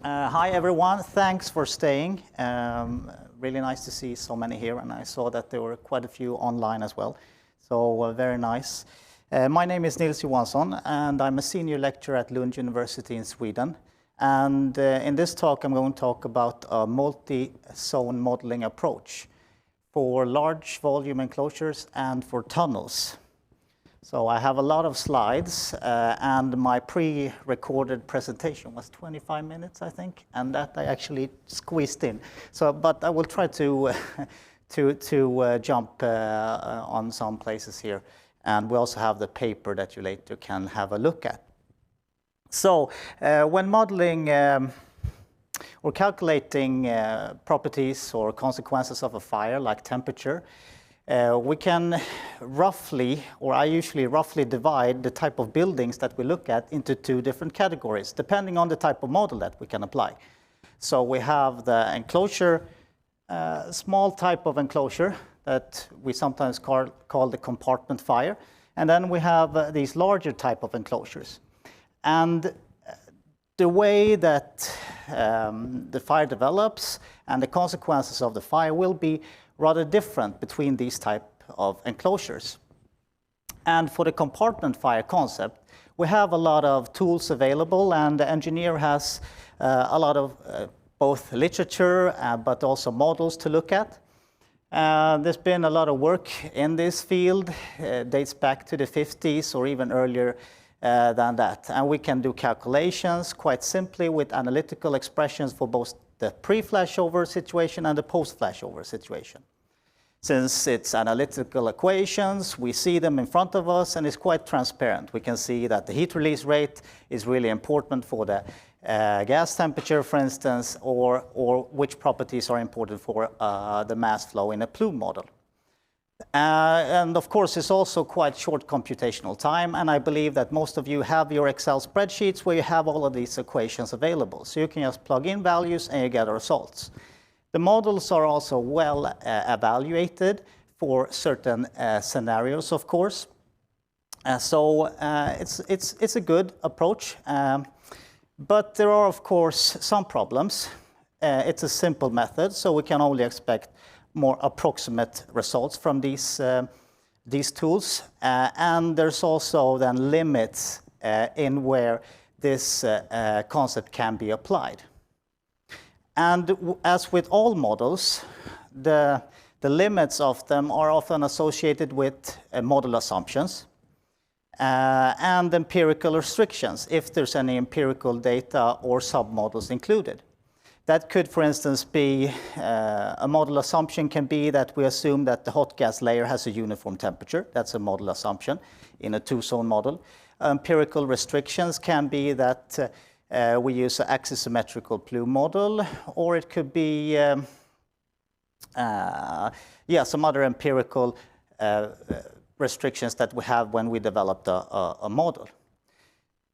Hi everyone, thanks for staying. Really nice to see so many here, and I saw that there were quite a few online as well, so very nice. My name is Nils Johansson, and I'm a senior lecturer at Lund University in Sweden. And in this talk, I'm going to talk about a multi-zone modeling approach for large volume enclosures and for tunnels. So I have a lot of slides, and my pre-recorded presentation was 25 minutes, I think, and that I actually squeezed in. So, but I will try to jump on some places here, and we also have the paper that you later can have a look at. So, when modeling or calculating properties or consequences of a fire, like temperature, we can roughly, or I usually roughly divide the type of buildings that we look at into two different categories, depending on the type of model that we can apply. So we have the enclosure, small type of enclosure that we sometimes call the compartment fire. And then we have these larger type of enclosures. And the way that the fire develops and the consequences of the fire will be rather different between these type of enclosures. And for the compartment fire concept, we have a lot of tools available, and the engineer has a lot of both literature but also models to look at. There's been a lot of work in this field, dates back to the 50s or even earlier than that. And we can do calculations quite simply with analytical expressions for both the pre-flashover situation and the post-flashover situation. Since it's analytical equations, we see them in front of us, and it's quite transparent. We can see that the heat release rate is really important for the gas temperature, for instance, or which properties are important for the mass flow in a plume model. And of course, it's also quite short computational time, and I believe that most of you have your Excel spreadsheets where you have all of these equations available. So you can just plug in values and you get the results. The models are also well evaluated for certain scenarios, of course. So it's a good approach, but there are, of course, some problems. It's a simple method, so we can only expect more approximate results from these tools. And there's also then limits in where this concept can be applied. And as with all models, the limits of them are often associated with model assumptions and empirical restrictions, if there's any empirical data or submodels included. That could, for instance, be a model assumption can be that we assume that the hot gas layer has a uniform temperature. That's a model assumption in a two-zone model. Empirical restrictions can be that we use an axisymmetrical plume model, or it could be some other empirical restrictions that we have when we developed a model.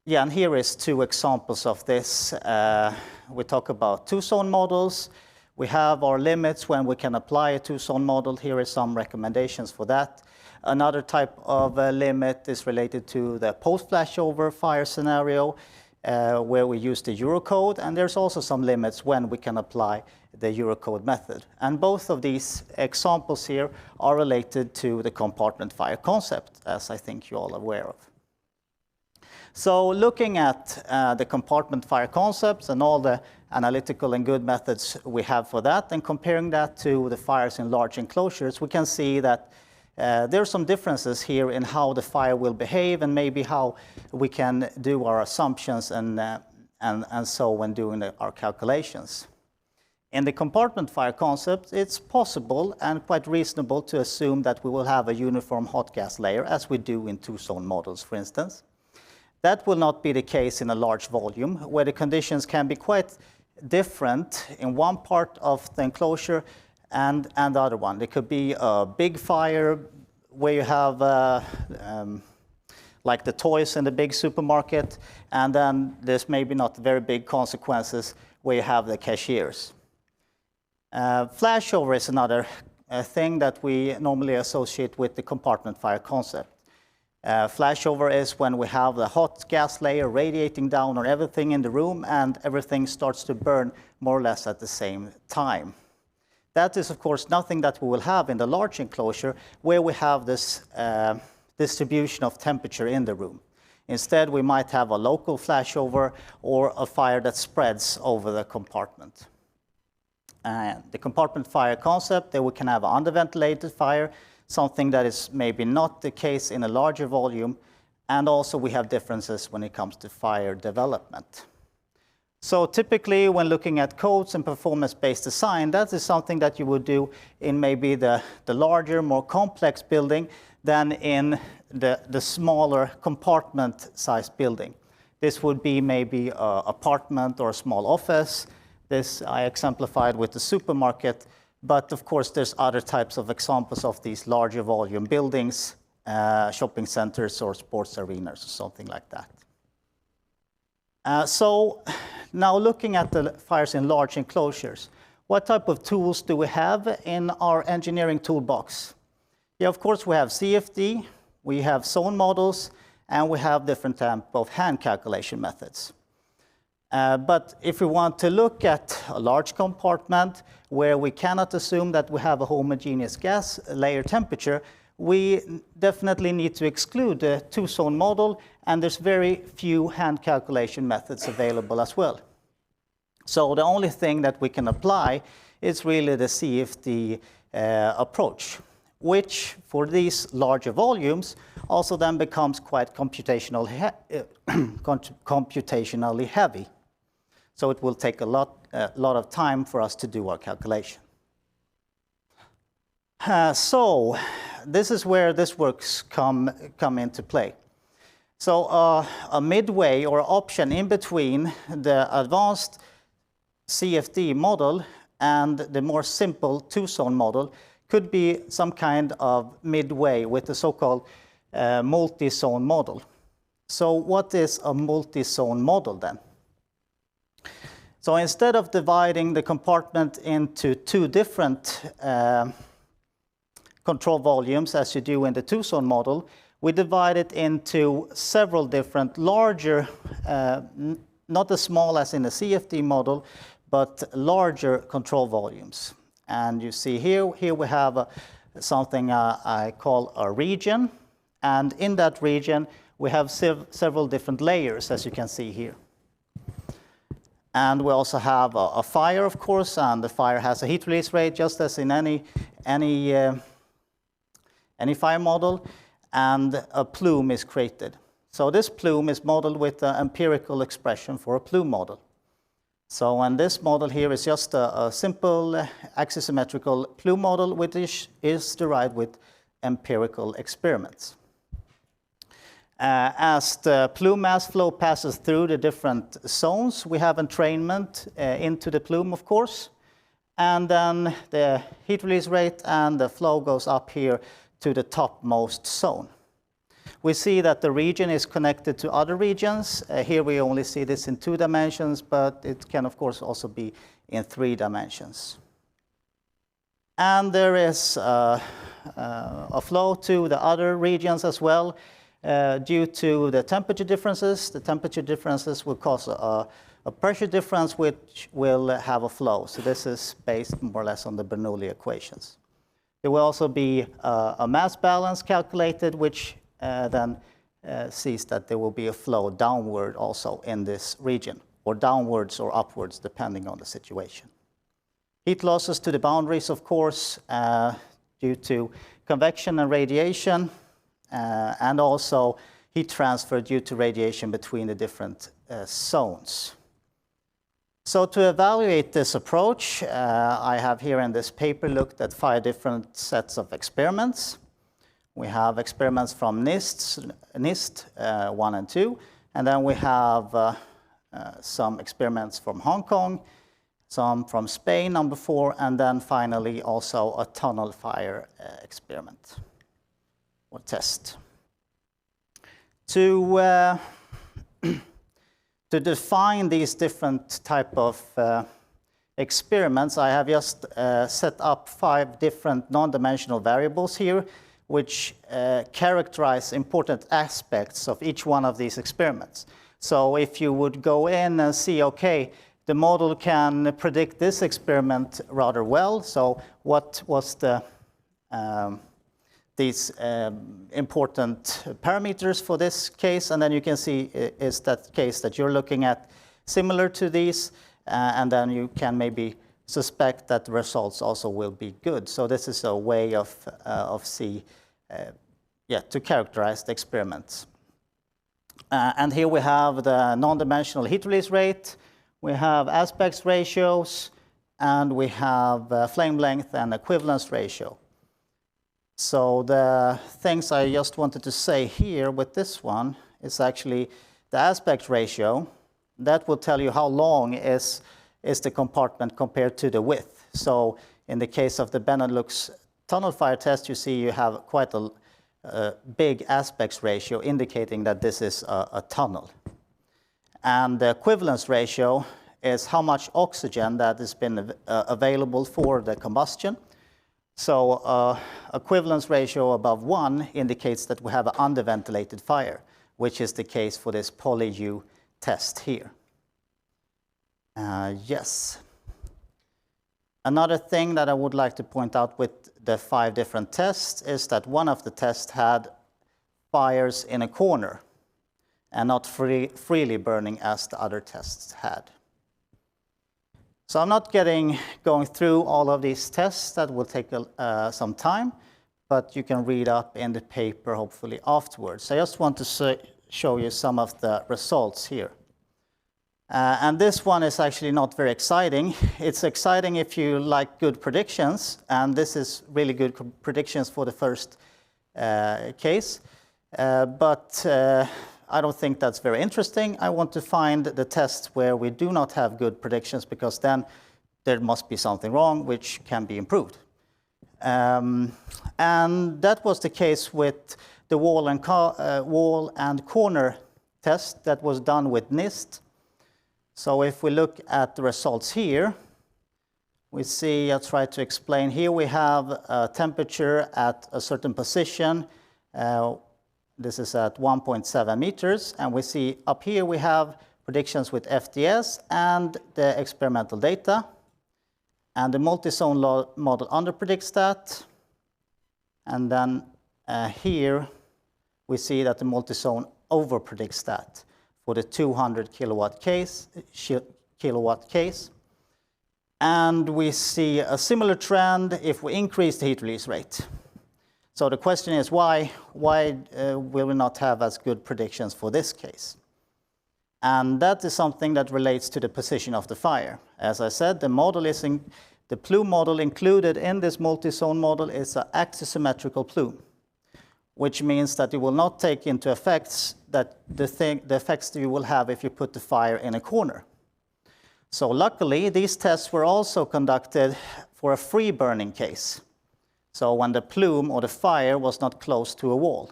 Yeah, and here is two examples of this. We talk about two-zone models. We have our limits when we can apply a two-zone model. Here are some recommendations for that. Another type of limit is related to the post-flashover fire scenario, where we use the Eurocode, and there's also some limits when we can apply the Eurocode method. And both of these examples here are related to the compartment fire concept, as I think you're all aware of. So looking at the compartment fire concepts and all the analytical and good methods we have for that, and comparing that to the fires in large enclosures, we can see that there are some differences here in how the fire will behave and maybe how we can do our assumptions and so when doing our calculations. In the compartment fire concept, it's possible and quite reasonable to assume that we will have a uniform hot gas layer, as we do in two-zone models, for instance. That will not be the case in a large volume, where the conditions can be quite different in one part of the enclosure and the other one. There could be a big fire where you have like the toys in the big supermarket, and then there's maybe not very big consequences where you have the cashiers. Flashover is another thing that we normally associate with the compartment fire concept. Flashover is when we have the hot gas layer radiating down on everything in the room and everything starts to burn more or less at the same time. That is, of course, nothing that we will have in the large enclosure where we have this distribution of temperature in the room. Instead, we might have a local flashover or a fire that spreads over the compartment. And the compartment fire concept, that we can have an underventilated fire, something that is maybe not the case in a larger volume, and also we have differences when it comes to fire development. So typically, when looking at codes and performance-based design, that is something that you would do in maybe the larger, more complex building than in the smaller compartment-sized building. This would be maybe an apartment or a small office. This I exemplified with the supermarket, but of course there's other types of examples of these larger volume buildings, shopping centers or sports arenas or something like that. So now looking at the fires in large enclosures, what type of tools do we have in our engineering toolbox? Yeah, of course we have CFD, we have zone models, and we have different types of hand calculation methods. But if we want to look at a large compartment where we cannot assume that we have a homogeneous gas layer temperature, we definitely need to exclude the two-zone model, and there's very few hand calculation methods available as well. So the only thing that we can apply is really the CFD approach, which for these larger volumes also then becomes quite computationally heavy. So it will take a lot of time for us to do our calculation. So this is where this works come into play. So a midway or option in between the advanced CFD model and the more simple two-zone model could be some kind of midway with the so-called multi-zone model. So what is a multi-zone model then? So instead of dividing the compartment into two different control volumes as you do in the two-zone model, we divide it into several different larger, not as small as in the CFD model, but larger control volumes. And you see here we have something I call a region. And in that region, we have several different layers, as you can see here. And we also have a fire, of course, and the fire has a heat release rate, just as in any fire model, and a plume is created. So this plume is modeled with the empirical expression for a plume model. So, and this model here is just a simple axisymmetrical plume model, which is derived with empirical experiments. As the plume mass flow passes through the different zones, we have entrainment into the plume, of course, and then the heat release rate and the flow goes up here to the topmost zone. We see that the region is connected to other regions. Here we only see this in 2 dimensions, but it can of course also be in 3 dimensions. And there is a flow to the other regions as well due to the temperature differences. The temperature differences will cause a pressure difference which will have a flow. So this is based more or less on the Bernoulli equations. There will also be a mass balance calculated, which then sees that there will be a flow downward also in this region, or downwards or upwards, depending on the situation. Heat losses to the boundaries, of course, due to convection and radiation, and also heat transfer due to radiation between the different zones. So to evaluate this approach, I have here in this paper looked at 5 different sets of experiments. We have experiments from NIST 1 and 2, and then we have some experiments from Hong Kong, some from Spain, number 4, and then finally also a tunnel fire experiment or test. To define these different type of experiments, I have just set up 5 different non-dimensional variables here, which characterize important aspects of each one of these experiments. So if you would go in and see, okay, the model can predict this experiment rather well, so what was these important parameters for this case, and then you can see is that case that you're looking at similar to these, and then you can maybe suspect that the results also will be good. So this is a way of to characterize the experiments. And here we have the non-dimensional heat release rate, we have aspect ratios, and we have flame length and equivalence ratio. So the things I just wanted to say here with this one is actually the aspect ratio. That will tell you how long is the compartment compared to the width. So in the case of the Benelux tunnel fire test, you see you have quite a big aspect ratio indicating that this is a tunnel. And the equivalence ratio is how much oxygen that has been available for the combustion. So equivalence ratio above 1 indicates that we have an underventilated fire, which is the case for this poly-U test here. Yes. Another thing that I would like to point out with the 5 different tests is that one of the tests had fires in a corner and not freely burning as the other tests had. So I'm not going through all of these tests. That will take some time, but you can read up in the paper hopefully afterwards. I just want to show you some of the results here. And this one is actually not very exciting. It's exciting if you like good predictions, and this is really good predictions for the first case. But I don't think that's very interesting. I want to find the tests where we do not have good predictions, because then there must be something wrong which can be improved. And that was the case with the wall and corner test that was done with NIST. So if we look at the results here, we see, I'll try to explain. Here we have a temperature at a certain position. This is at 1.7 meters. And we see up here we have predictions with FDS and the experimental data. And the multi-zone model underpredicts that. And then here we see that the multi-zone overpredicts that for the 200 kilowatt case. And we see a similar trend if we increase the heat release rate. So the question is why will we not have as good predictions for this case? And that is something that relates to the position of the fire. As I said, the plume model included in this multi-zone model is an axisymmetrical plume, which means that it will not take into effects that the effects that you will have if you put the fire in a corner. So luckily, these tests were also conducted for a free burning case. So when the plume or the fire was not close to a wall.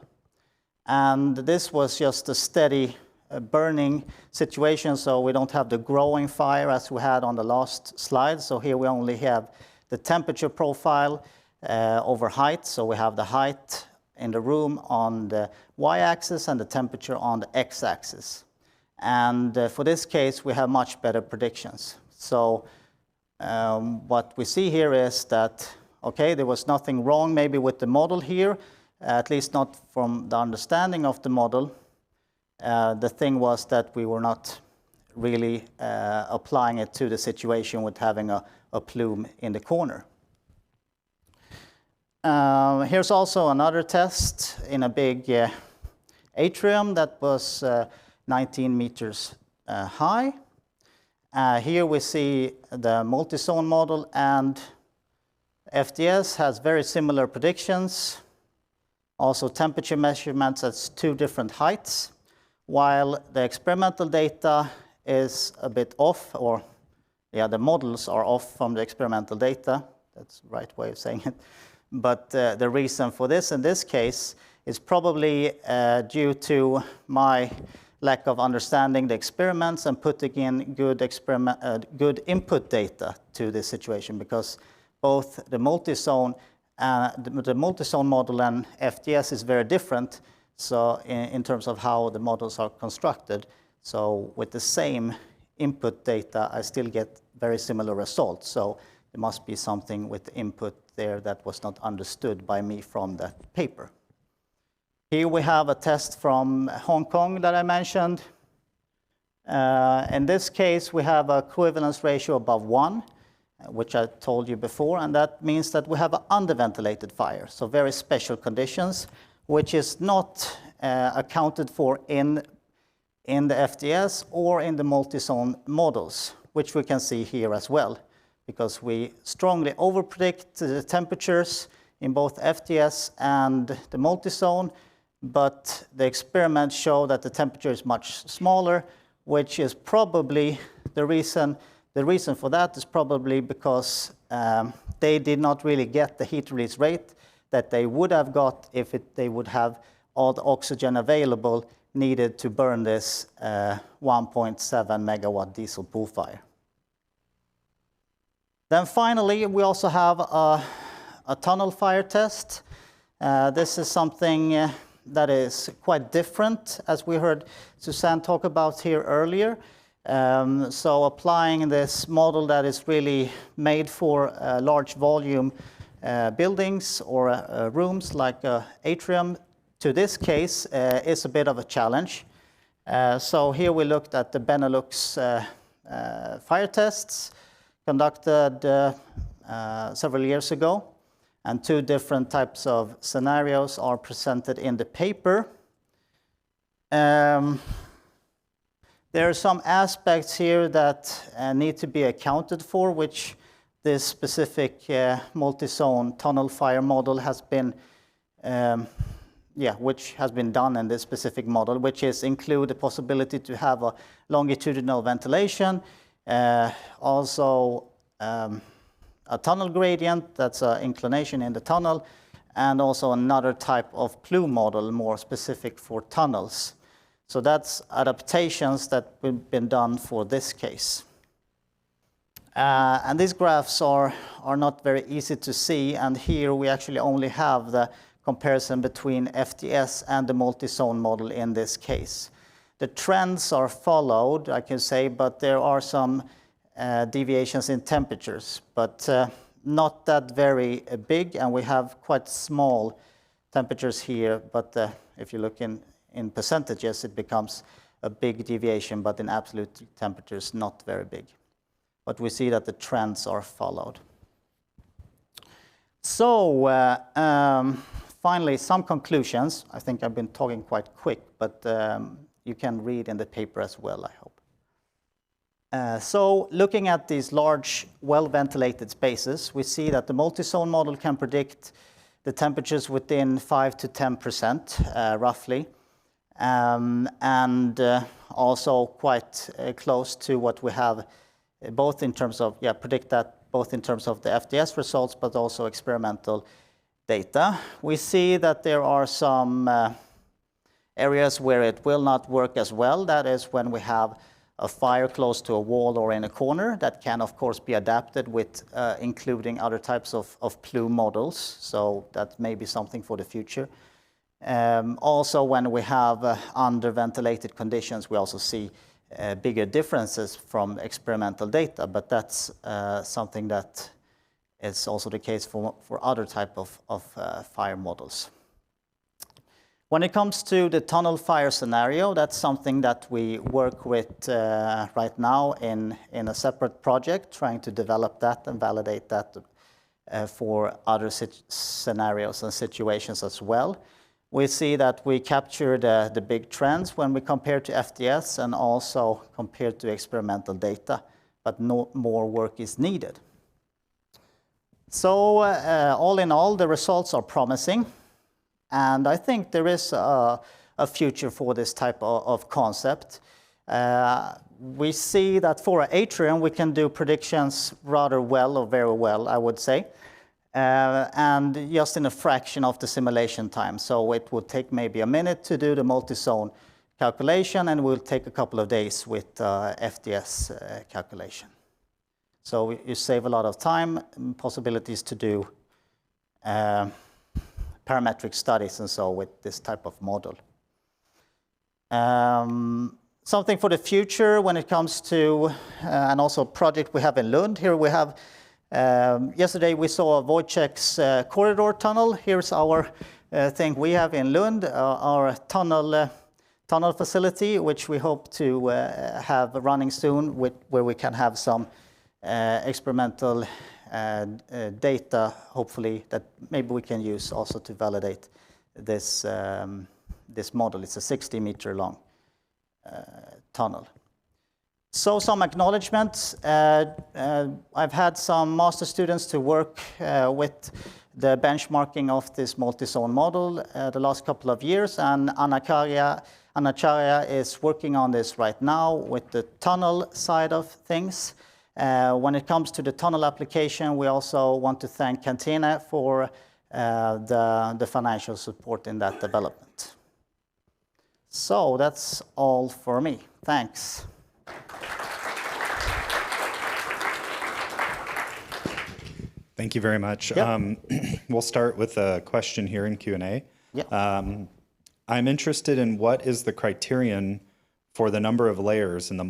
And this was just a steady burning situation, so we don't have the growing fire as we had on the last slide. So here we only have the temperature profile over height. So we have the height in the room on the y-axis and the temperature on the x-axis. And for this case, we have much better predictions. So what we see here is that, okay, there was nothing wrong maybe with the model here, at least not from the understanding of the model. The thing was that we were not really applying it to the situation with having a plume in the corner. Here's also another test in a big atrium that was 19 meters high. Here we see the multi-zone model, and FDS has very similar predictions. Also temperature measurements at 2 different heights, while the experimental data is a bit off, or the models are off from the experimental data. That's the right way of saying it. But the reason for this in this case is probably due to my lack of understanding the experiments and putting in good input data to this situation, because both the multi-zone the multi-zone model and FTS is very different, so in terms of how the models are constructed. So with the same input data, I still get very similar results. So there must be something with the input there that was not understood by me from that paper. Here we have a test from Hong Kong that I mentioned. In this case, we have a coequivalence ratio above 1, which I told you before, and that means that we have an underventilated fire, so very special conditions, which is not accounted for in the FTS or in the multi-zone models, which we can see here as well, because we strongly overpredict the temperatures in both FTS and the multi-zone, but the experiments show that the temperature is much smaller, which is probably the reason for that is probably because they did not really get the heat release rate that they would have got if they would have all the oxygen available needed to burn this 1.7 megawatt diesel pool fire. Then finally, we also have a tunnel fire test. This is something that is quite different, as we heard Suzanne talk about here earlier. So applying this model that is really made for large volume buildings or rooms like atrium to this case is a bit of a challenge. So here we looked at the Benelux fire tests conducted several years ago, and 2 different types of scenarios are presented in the paper. There are some aspects here that need to be accounted for, which this specific multi-zone tunnel fire model has been, which has been done in this specific model, which is include the possibility to have a longitudinal ventilation, also a tunnel gradient, that's an inclination in the tunnel, and also another type of plume model, more specific for tunnels. So that's adaptations that have been done for this case. And these graphs are not very easy to see, and here we actually only have the comparison between FTS and the multi-zone model in this case. The trends are followed, I can say, but there are some deviations in temperatures, but not that very big, and we have quite small temperatures here, but if you look in percentages, it becomes a big deviation, but in absolute temperatures, not very big. But we see that the trends are followed. So finally, some conclusions. I think I've been talking quite quick, but you can read in the paper as well, I hope. So looking at these large, well-ventilated spaces, we see that the multi-zone model can predict the temperatures within 5 to 10%, roughly, and also quite close to what we have, both in terms of, predict that both in terms of the FDS results, but also experimental data. We see that there are some areas where it will not work as well. That is when we have a fire close to a wall or in a corner. That can, of course, be adapted with including other types of plume models. So that may be something for the future. Also, when we have under-ventilated conditions, we also see bigger differences from experimental data, but that's something that is also the case for other type of fire models. When it comes to the tunnel fire scenario, that's something that we work with right now in a separate project, trying to develop that and validate that for other scenarios and situations as well. We see that we capture the big trends when we compare to FDS and also compare to experimental data, but no more work is needed. So all in all, the results are promising. And I think there is a future for this type of concept. We see that for an atrium, we can do predictions rather well, or very well, I would say, and just in a fraction of the simulation time. So it would take maybe a minute to do the multi-zone calculation, and it will take a couple of days with FDS calculation. So you save a lot of time and possibilities to do parametric studies and so with this type of model. Something for the future when it comes to, and also a project we have in Lund. Here we have, yesterday we saw Wojciech's corridor tunnel. Here's our thing we have in Lund, our tunnel facility, which we hope to have running soon, where we can have some experimental data, hopefully, that maybe we can use also to validate this, this model. It's a 60-meter long tunnel. So some acknowledgements. I've had some master students to work with the benchmarking of this multi-zone model the last couple of years, and Anacharya is working on this right now with the tunnel side of things. When it comes to the tunnel application, we also want to thank Cantena for the financial support in that development. So that's all for me. Thanks. Thank you very much. Yep. We'll start with a question here in Q&A. Yep. I'm interested in what is the criterion for the number of layers in the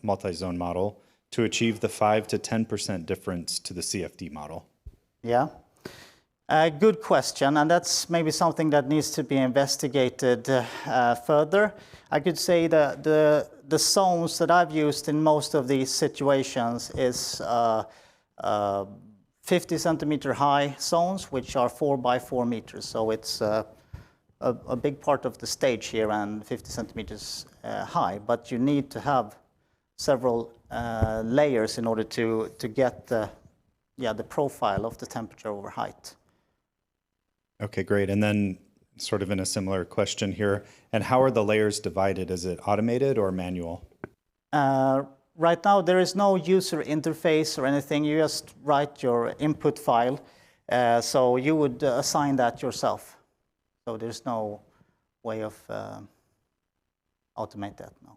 multi-zone model to achieve the 5 to 10% difference to the CFD model? Yeah, good question, and that's maybe something that needs to be investigated further. I could say that the zones that I've used in most of these situations is 50 centimeter high zones, which are 4 by 4 meters. So it's a big part of the stage here and 50 centimeters high, but you need to have several layers in order to get the profile of the temperature over height. Okay, great. And then sort of in a similar question here, and how are the layers divided? Is it automated or manual? Right now, there is no user interface or anything. You just write your input file. So you would assign that yourself. So there's no way of automate that now.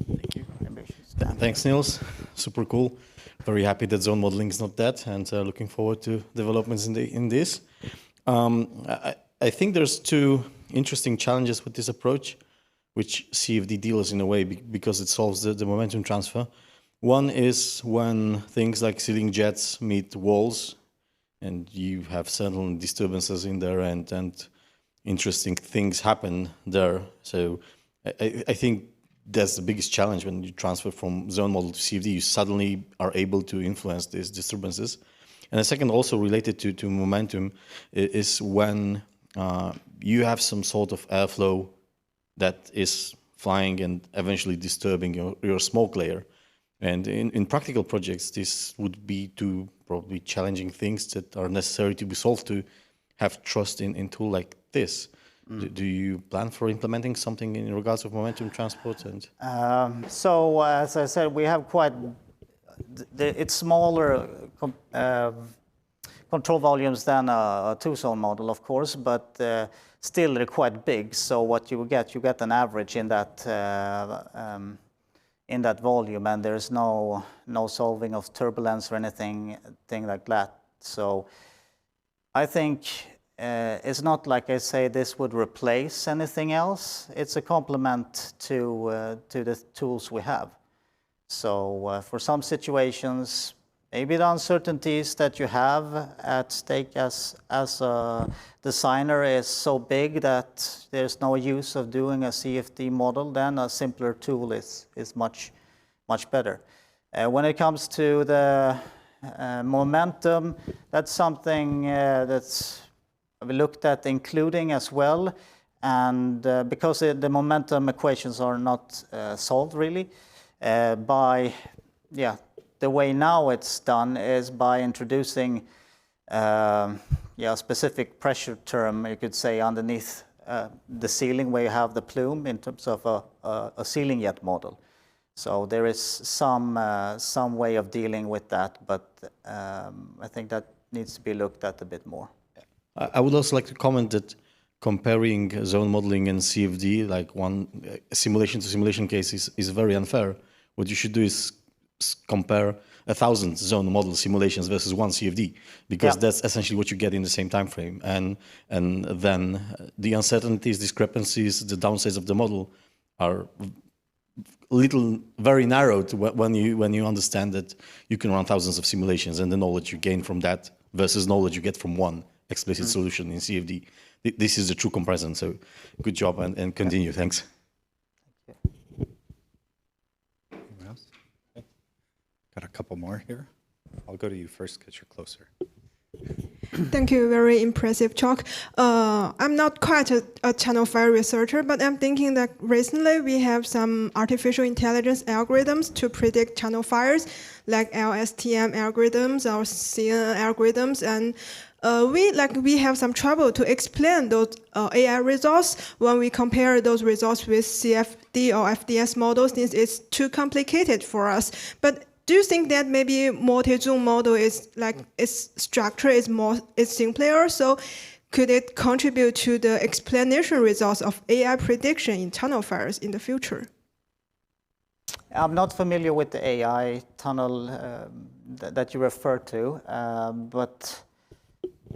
Thank you. Thanks, Nils. Super cool. Very happy that zone modeling is not dead, and looking forward to developments in this. I think there's two interesting challenges with this approach, which CFD deals in a way because it solves the momentum transfer. One is when things like ceiling jets meet walls, and you have certain disturbances in there, and interesting things happen there. So I think that's the biggest challenge when you transfer from zone model to CFD. You suddenly are able to influence these disturbances. And the second, also related to momentum, is when you have some sort of airflow that is flying and eventually disturbing your smoke layer. And in practical projects, this would be two probably challenging things that are necessary to be solved to have trust in a tool like this. Do you plan for implementing something in regards of momentum transport? And so as I said, we have quite, it's smaller control volumes than a two-zone model, of course, but still they're quite big. So what you get an average in that volume, and there's no solving of turbulence or anything like that. So I think it's not like I say this would replace anything else. It's a complement to the tools we have. So for some situations, maybe the uncertainties that you have at stake as a designer is so big that there's no use of doing a CFD model, then a simpler tool is much better. When it comes to the momentum, that's something that's we looked at including as well, and because the momentum equations are not solved really, the way now it's done is by introducing a specific pressure term, you could say, underneath the ceiling where you have the plume in terms of a ceiling jet model. So there is some way of dealing with that, but I think that needs to be looked at a bit more. I would also like to comment that comparing zone modeling and CFD, like one simulation to simulation case, is very unfair. What you should do is compare 1,000 zone model simulations versus one CFD, because that's essentially what you get in the same time frame. And then the uncertainties, discrepancies, the downsides of the model are very narrowed when you understand that you can run thousands of simulations, and the knowledge you gain from that versus knowledge you get from one explicit solution in CFD. This is the true comparison. So good job, and continue. Thanks. Anyone else? Okay. Got a couple more here. I'll go to you first because you're closer. Thank you. Very impressive talk. I'm not quite a channel fire researcher, but I'm thinking that recently we have some artificial intelligence algorithms to predict channel fires, like LSTM algorithms or CNN algorithms, and we have some trouble to explain those AI results when we compare those results with CFD or FDS models, since it's too complicated for us. But do you think that maybe multi-zone model is like its structure is simpler? So could it contribute to the explanation results of AI prediction in tunnel fires in the future? I'm not familiar with the AI tunnel that you refer to, but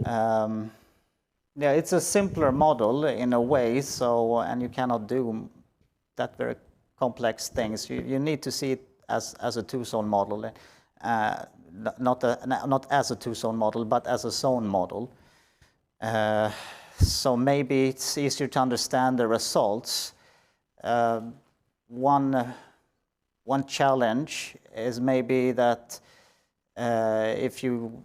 yeah, it's a simpler model in a way. So, and you cannot do that very complex things. You need to see it as a two-zone model, not as a two-zone model, but as a zone model. So maybe it's easier to understand the results. One challenge is maybe that if you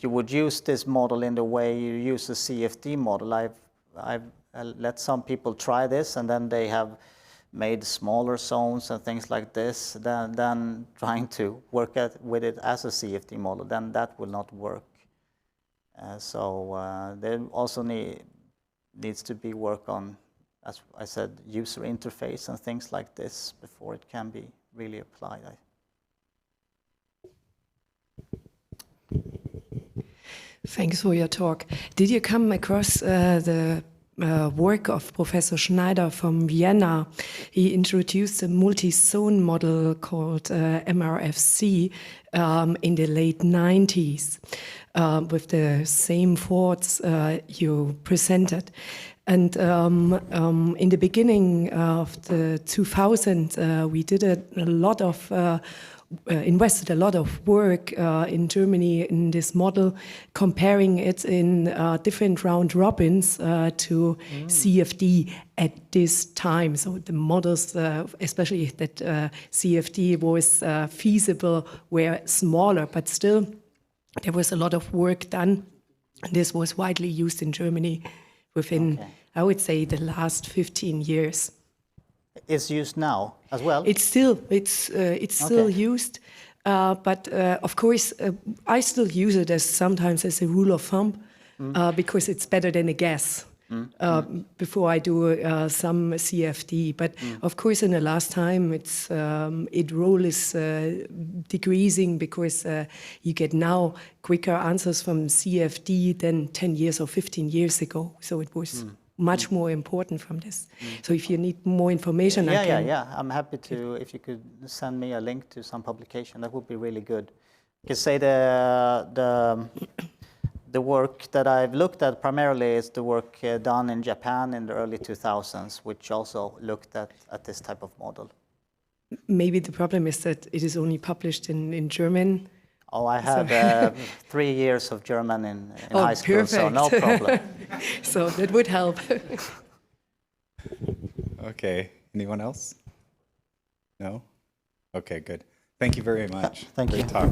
would use this model in the way you use a CFD model, I've let some people try this, and then they have made smaller zones and things like this, than trying to work with it as a CFD model, then that will not work. So there also needs to be work on, as I said, user interface and things like this before it can be really applied. Thanks for your talk. Did you come across the work of Professor Schneider from Vienna? He introduced a multi-zone model called MRFC in the late 90s with the same thoughts you presented. And in the beginning of the 2000s, we did a lot of invested a lot of work in Germany in this model, comparing it in different round robins to CFD at this time. So the models, especially that CFD was feasible, were smaller, but still there was a lot of work done. This was widely used in Germany within, I would say, the last 15 years. Is used now as well? It's still used, but of course I still use it sometimes as a rule of thumb because it's better than a guess before I do some CFD. But of course, in the last time, its role is decreasing because you get now quicker answers from CFD than 10 years or 15 years ago. So it was much more important from this. So if you need more information, I can... Yeah. I'm happy to, if you could send me a link to some publication, that would be really good. You could say the work that I've looked at primarily is the work done in Japan in the early 2000s, which also looked at this type of model. Maybe the problem is that it is only published in German. Oh, I had 3 years of German in high school, perfect. So no problem. So that would help. Okay, anyone else? No? Okay, good. Thank you very much. Thank you. Great talk.